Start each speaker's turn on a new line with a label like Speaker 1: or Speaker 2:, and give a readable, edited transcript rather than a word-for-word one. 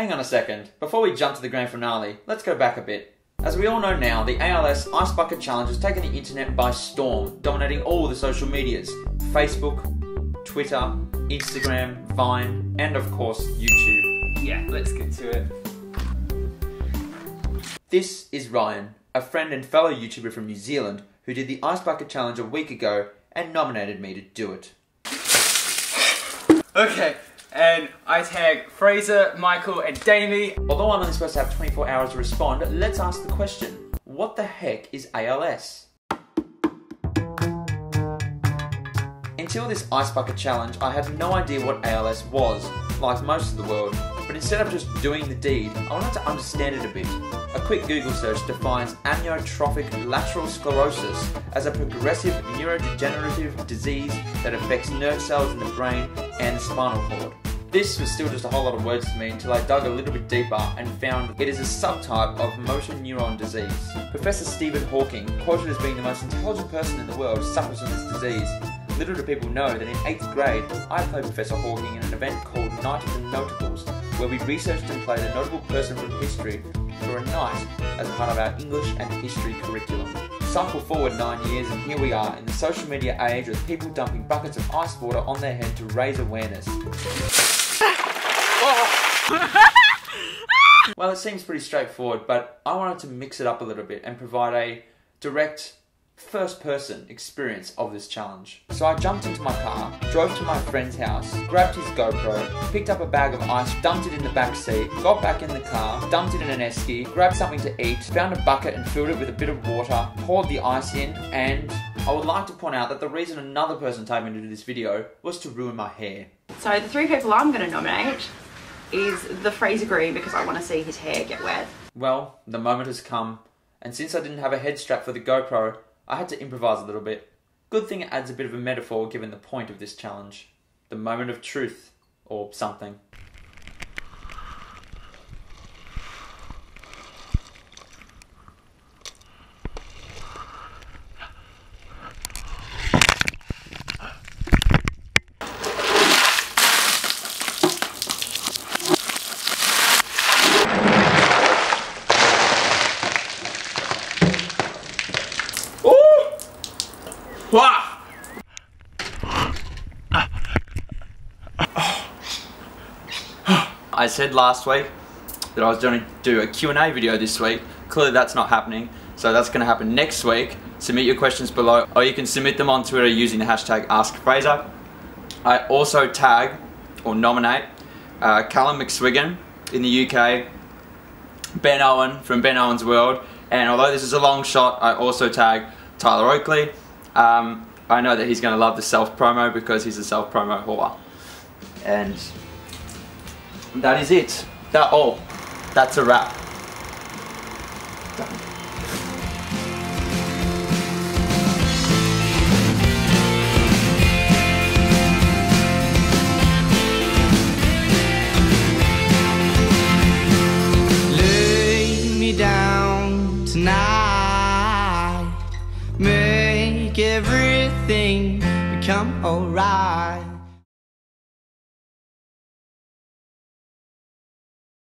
Speaker 1: Hang on a second, before we jump to the grand finale, let's go back a bit. As we all know now, the ALS Ice Bucket Challenge has taken the internet by storm, dominating all the social medias. Facebook, Twitter, Instagram, Vine, and of course, YouTube.
Speaker 2: Yeah, let's get to it.
Speaker 1: This is Ryan, a friend and fellow YouTuber from New Zealand who did the Ice Bucket Challenge a week ago and nominated me to do it.
Speaker 2: Okay, and I tag Fraser, Michael, and Damie.
Speaker 1: Although I'm only supposed to have 24 hours to respond, let's ask the question. What the heck is ALS? Until this Ice Bucket Challenge, I had no idea what ALS was, like most of the world, but instead of just doing the deed, I wanted to understand it a bit. A quick Google search defines amyotrophic lateral sclerosis as a progressive neurodegenerative disease that affects nerve cells in the brain and the spinal cord. This was still just a whole lot of words to me until I dug a little bit deeper and found it is a subtype of motor neuron disease. Professor Stephen Hawking, quoted as being the most intelligent person in the world, suffers from this disease. Little do people know that in 8th grade, I played Professor Hawking in an event called Night of the Notables, where we researched and played a notable person from history for a night as part of our English and history curriculum. Cycle forward 9 years and here we are in the social media age with people dumping buckets of ice water on their head to raise awareness. Well, it seems pretty straightforward, but I wanted to mix it up a little bit and provide a direct first-person experience of this challenge. So I jumped into my car, drove to my friend's house, grabbed his GoPro, picked up a bag of ice, dumped it in the back seat, got back in the car, dumped it in an esky, grabbed something to eat, found a bucket and filled it with a bit of water, poured the ice in, and I would like to point out that the reason another person told me to do this video was to ruin my hair.
Speaker 3: So the 3 people I'm going to nominate is the Fraser Green because I want to see his hair get wet.
Speaker 1: Well, the moment has come, and since I didn't have a head strap for the GoPro, I had to improvise a little bit. Good thing it adds a bit of a metaphor given the point of this challenge. The moment of truth, or something.
Speaker 2: Wow!
Speaker 1: I said last week that I was going to do a Q&A video this week. Clearly that's not happening, so that's going to happen next week. Submit your questions below, or you can submit them on Twitter using the hashtag AskFraser. I also tag, or nominate, Callum McSwiggan in the UK, Ben Owen from Ben Owen's World, and although this is a long shot, I also tag Tyler Oakley. I know that he's going to love the self-promo because he's a self-promo whore. And that is it. That's a wrap. Done.
Speaker 4: Lay me down tonight, make everything become alright.